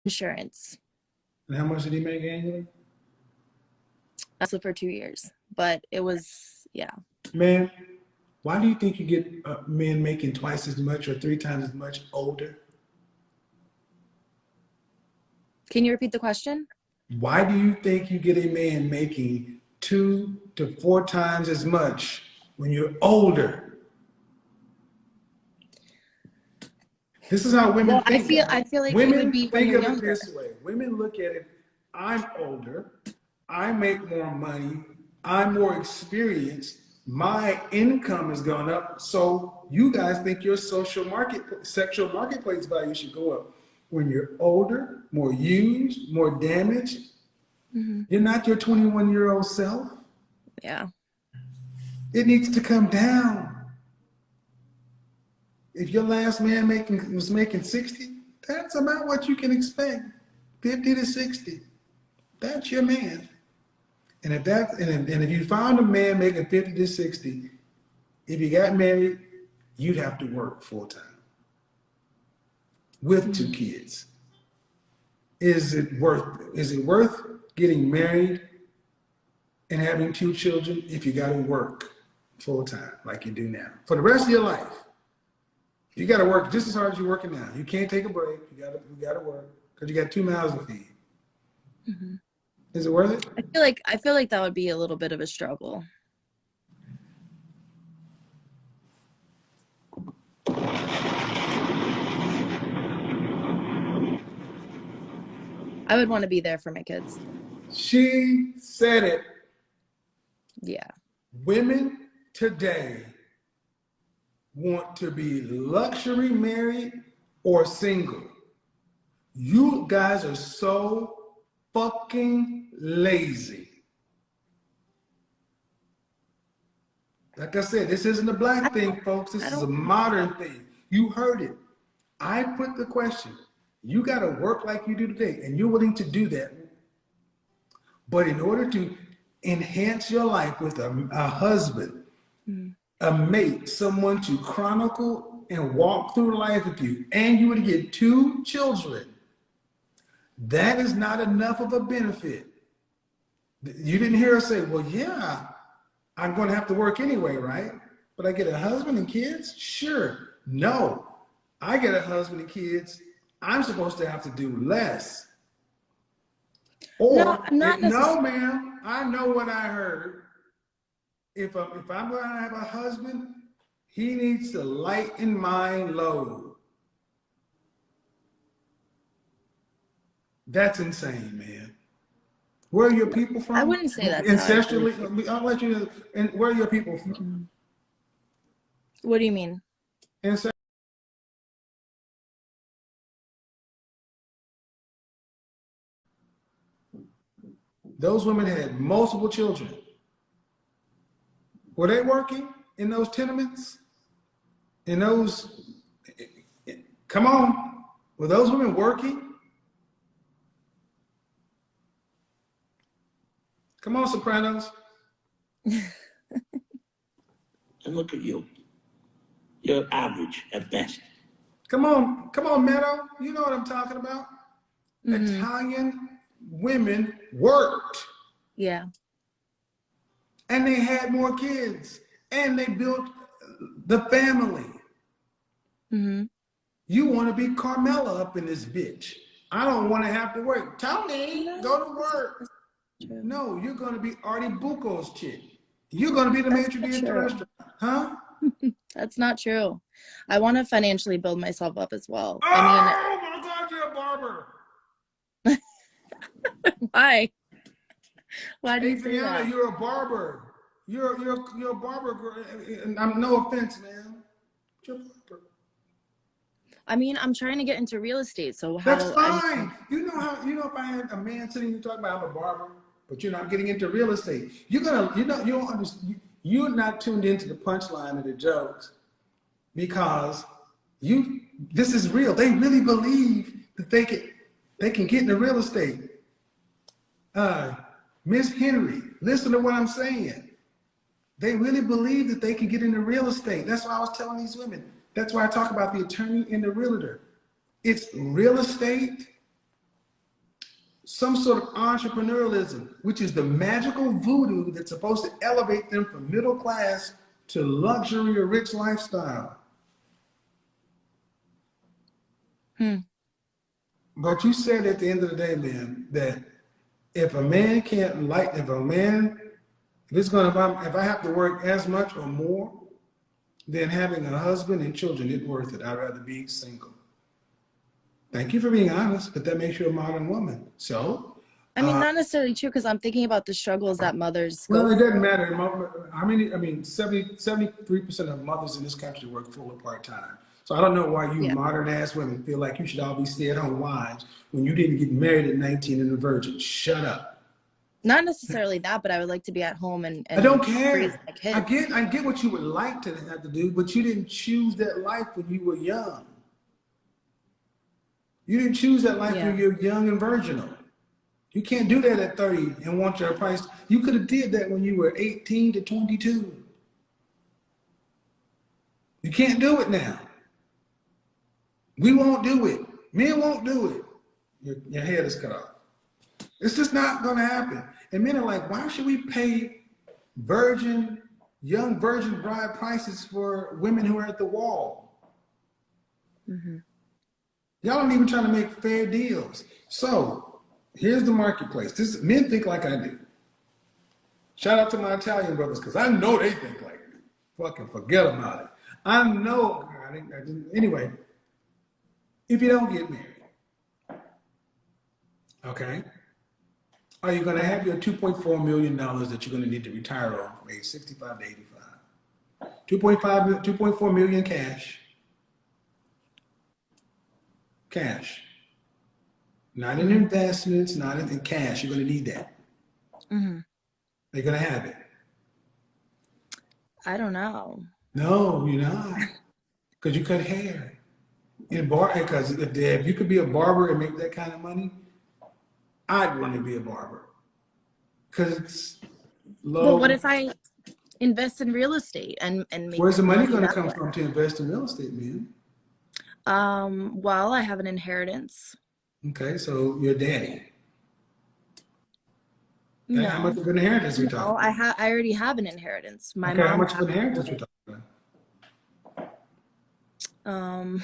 insurance. And how much did he make annually? That's for 2 years, but it was, yeah. Man, why do you think you get men making twice as much or 3 times as much older? Can you repeat the question? Why do you think you get a man making 2 to 4 times as much when you're older? This is how women think. I feel like it would Women be when think you're of it younger. this way. Women look at it, I'm older, I make more money, I'm more experienced, my income has gone up, so you guys think your sexual marketplace value should go up. When you're older, more used, more damaged, you're not your 21-year-old self. Yeah. It needs to come down. If your last man was making 60, that's about what you can expect. 50 to 60. That's your man. And if you found a man making 50 to 60, if you got married, you'd have to work full time with 2 kids. Is it worth getting married and having 2 children if you got to work full time like you do now for the rest of your life? You got to work just as hard as you're working now. You can't take a break. You got to work because you got 2 mouths to feed. Is it worth it? I feel like that would be a little bit of a struggle. I would want to be there for my kids. She said it. Yeah. Women today want to be luxury married or single. You guys are so fucking lazy. Like I said, this isn't a black thing, folks. This is a modern thing. You heard it. I put the question. You got to work like you do today, and you're willing to do that. But in order to enhance your life with a husband, a mate, someone to chronicle and walk through life with you, and you would get 2 children, that is not enough of a benefit. You didn't hear her say, well, yeah, I'm going to have to work anyway, right? But I get a husband and kids? Sure. No, I get a husband and kids. I'm supposed to have to do less. Or, no, ma'am, I know what I heard. If I'm going to have a husband, he needs to lighten my load. That's insane, man. Where are your people from? I wouldn't say that's ancestrally. I'll let you know. And where are your people from? What do you mean? Those women had multiple children. Were they working in those tenements? In those, come on, were those women working? Come on, Sopranos. And look at you. You're average at best. Come on, Meadow. You know what I'm talking about. Italian women worked. Yeah. And they had more kids. And they built the family. You want to be Carmela up in this bitch. I don't want to have to work. Tony, go to work. No, you're going to be Artie Bucco's chick. You're going to be the maitre d' at the restaurant. Huh? That's not true. I want to financially build myself up as well. Oh, my God, you're a barber. Why? Why do you say Adriana, that? you're a barber. You're a barber girl. I'm no offense, man. You're a barber. I mean, I'm trying to get into real estate, so That's fine. You know if I had a man sitting here talking about I'm a barber, but you're not getting into real estate, you don't understand. You're not tuned into the punchline of the jokes because this is real. They really believe that they can get into real estate. Miss Henry, listen to what I'm saying. They really believe that they can get into real estate. That's why I was telling these women. That's why I talk about the attorney and the realtor. It's real estate some sort of entrepreneurialism, which is the magical voodoo that's supposed to elevate them from middle class to luxury or rich lifestyle. But you said at the end of the day, man, that if a man can't like, if I have to work as much or more than having a husband and children, it's worth it. I'd rather be single. Thank you for being honest, but that makes you a modern woman. So, I mean, not necessarily true, because I'm thinking about the struggles that mothers go well, it through. doesn't matter. I mean, 73% of mothers in this country work full or part-time. So I don't know why you modern ass women feel like you should all be stay-at-home wives when you didn't get married at 19 and a virgin. Shut up. Not necessarily that, but I would like to be at home and I don't raise care. my kids. I get what you would like to have to do, but you didn't choose that life when you were young. You didn't choose that life when you're young and virginal. You can't do that at 30 and want your price. You could have did that when you were 18 to 22. You can't do it now. We won't do it. Men won't do it. Your head is cut off. It's just not going to happen. And men are like, why should we pay young virgin bride prices for women who are at the wall? Mm-hmm. Y'all aren't even trying to make fair deals. So here's the marketplace. Men think like I do. Shout out to my Italian brothers, because I know they think like me. Fucking forget about it. I know. Anyway, if you don't get married, okay, are you going to have your $2.4 million that you're going to need to retire on from age 65 to 85? 2.4 million cash. Cash. Not in investments, not in cash. You're going to need that. Mm-hmm. They're going to have it. I don't know. No, you're not. Because you cut hair. Because if you could be a barber and make that kind of money, I'd want to be a barber. Because it's low. Well, what if I invest in real estate and make Where's the money going to that come way? from to invest in real estate, man? Well, I have an inheritance. Okay, so your daddy. No. How much of an inheritance we talking? No, I already have an inheritance. My okay, mom. how much of an inheritance we talking about?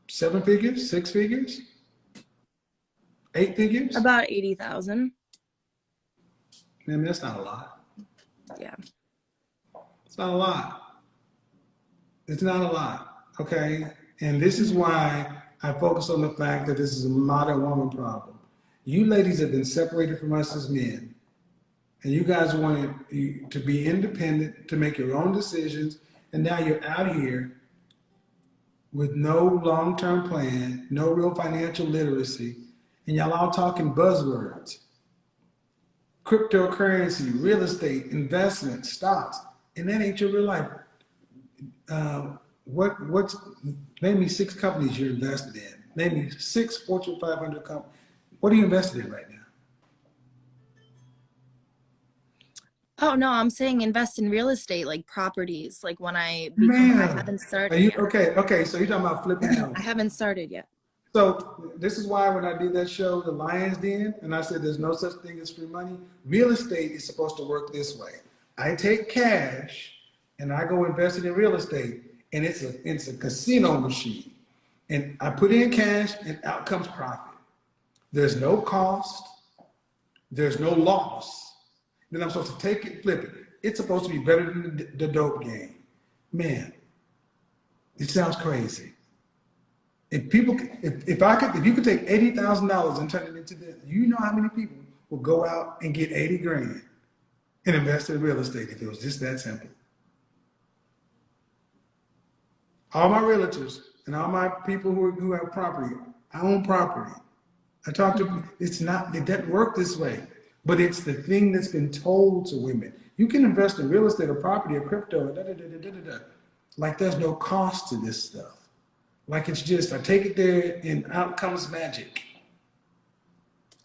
7 figures, 6 figures, 8 figures? About 80,000. Man, that's not a lot. Yeah. It's not a lot. It's not a lot, okay? And this is why I focus on the fact that this is a modern woman problem. You ladies have been separated from us as men, and you guys wanted to be independent, to make your own decisions, and now you're out here with no long-term plan, no real financial literacy, and y'all all talking buzzwords. Cryptocurrency, real estate, investment, stocks, and that ain't your real life. Name me 6 companies you're invested in. Name me 6 Fortune 500 companies. What are you invested in right now? Oh no, I'm saying invest in real estate, like properties. Like when I haven't started. Yet. Okay. So you're talking about flipping homes. I haven't started yet. So this is why when I did that show, The Lion's Den, and I said there's no such thing as free money, real estate is supposed to work this way. I take cash and I go invest it in real estate, and it's a casino machine. And I put in cash and out comes profit. There's no cost, there's no loss. Then I'm supposed to take it, flip it. It's supposed to be better than the dope game. Man, it sounds crazy. If you could take $80,000 and turn it into this, you know how many people will go out and get 80 grand and invest in real estate if it was just that simple. All my realtors and all my people who have property, I own property. I talk to them, it doesn't work this way, but it's the thing that's been told to women. You can invest in real estate or property or crypto, like there's no cost to this stuff. Like it's just, I take it there and out comes magic.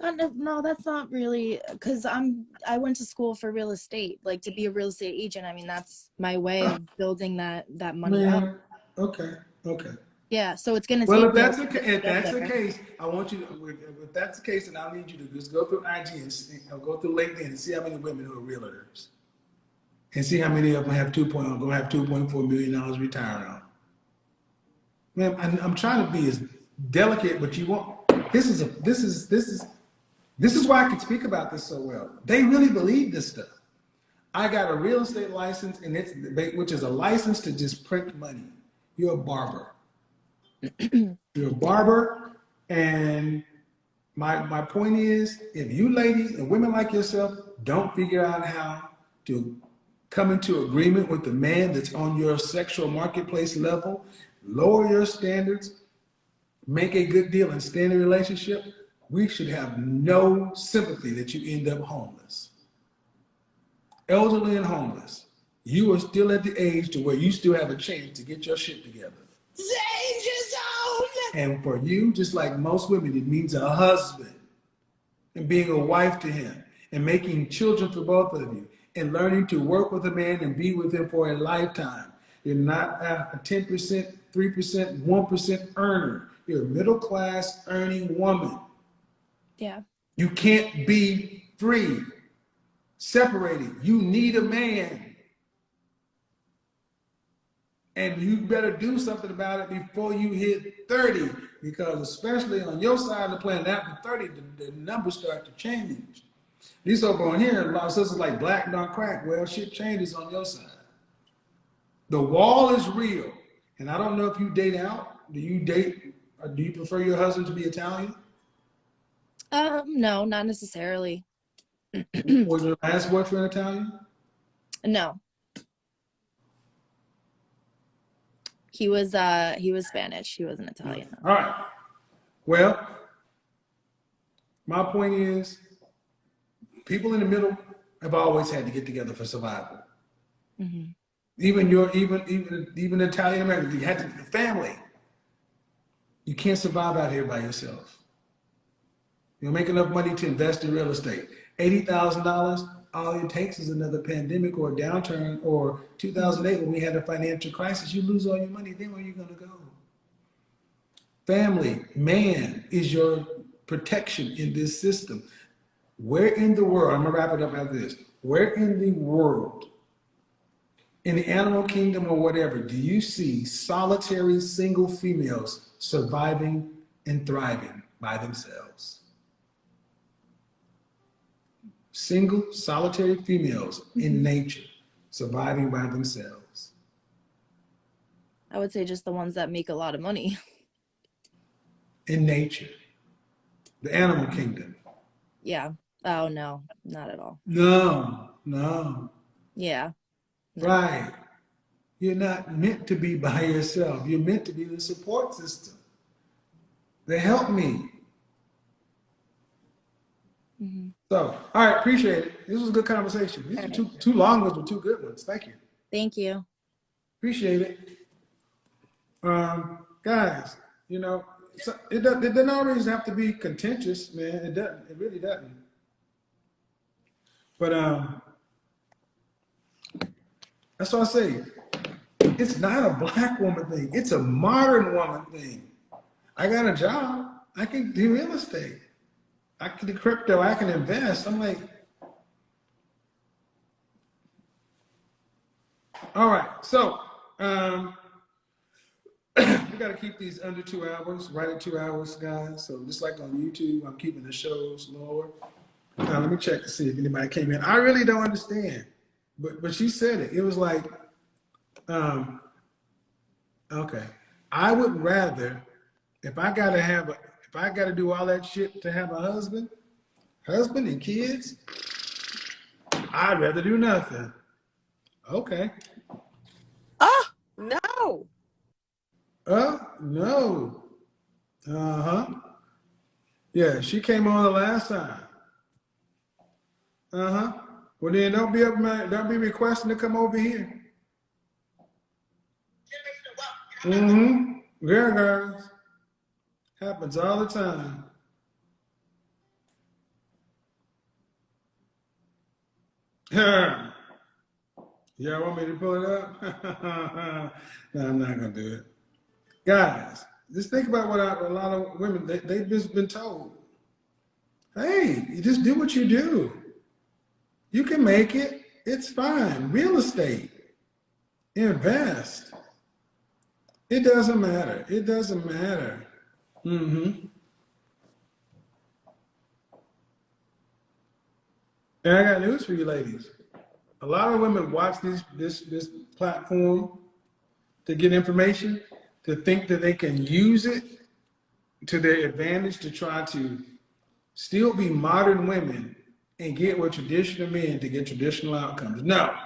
No, that's not really, because I went to school for real estate, like to be a real estate agent. I mean, that's my way of building that money up. Okay. Yeah, so it's gonna Well, take if me a that's while the to if get that's the there. case, I want you to. If that's the case, then I'll need you to just go through IG and go through LinkedIn and see how many women who are realtors, and see how many of them have going to have $2.4 million retiring on. Man, I'm trying to be as delicate, but you won't. This is why I can speak about this so well. They really believe this stuff. I got a real estate license, and which is a license to just print money. You're a barber. You're a Yeah. barber, and my point is, if you ladies and women like yourself don't figure out how to come into agreement with the man that's on your sexual marketplace level, lower your standards, make a good deal, and stay in a relationship, we should have no sympathy that you end up homeless, elderly and homeless. You are still at the age to where you still have a chance to get your shit together. Danger zone. And for you, just like most women, it means a husband and being a wife to him and making children for both of you and learning to work with a man and be with him for a lifetime. You're not a 10%, 3%, 1% earner. You're a middle class earning woman. Yeah. You can't be free, separated. You need a man. And you better do something about it before you hit 30, because especially on your side of the planet, after 30, the numbers start to change. These over on here, a lot of sisters like black don't crack. Well, shit changes on your side. The wall is real. And I don't know if you date out. Do you date, or do you prefer your husband to be Italian? No, not necessarily. Was your last boyfriend Italian? No. He was Spanish. He wasn't Italian. All right. Well, my point is, people in the middle have always had to get together for survival. Mm-hmm. Even Italian Americans, you had to, the family. You can't survive out here by yourself. You'll make enough money to invest in real estate. $80,000, all it takes is another pandemic or a downturn, or 2008 when we had a financial crisis. You lose all your money, then where are you going to go? Family, man, is your protection in this system. Where in the world, I'm going to wrap it up after this, where in the world, in the animal kingdom or whatever, do you see solitary single females surviving and thriving by themselves? Single, solitary females in nature surviving by themselves. I would say just the ones that make a lot of money. In nature. The animal kingdom. Yeah. Oh, no, not at all. No. Yeah. No. Right. You're not meant to be by yourself. You're meant to be the support system. They help me. Mm-hmm. So, all right, appreciate it. This was a good conversation. These are two long ones, but two good ones. Thank you. Thank you. Appreciate it. Guys, you know, it doesn't always have to be contentious, man. It doesn't. It really doesn't. But that's what I say. It's not a black woman thing. It's a modern woman thing. I got a job. I can do real estate. I can do crypto. I can invest. I'm like, all right. So we got to keep these under 2 hours, right at 2 hours, guys. So just like on YouTube, I'm keeping the shows lower. Let me check to see if anybody came in. I really don't understand, but she said it. It was like, okay, I would rather, if I gotta do all that shit to have a husband and kids, I'd rather do nothing. Okay. Oh, no. No. Yeah, she came on the last time. Well then don't be requesting to come over here. Yeah, guys. Happens all the time. Yeah, want me to pull it up? No, I'm not gonna do it. Guys, just think about what a lot of women, they've just been told. Hey, you just do what you do. You can make it. It's fine. Real estate. Invest. It doesn't matter. It doesn't matter. And I got news for you ladies. A lot of women watch this platform to get information, to think that they can use it to their advantage to try to still be modern women and get with traditional men to get traditional outcomes. No.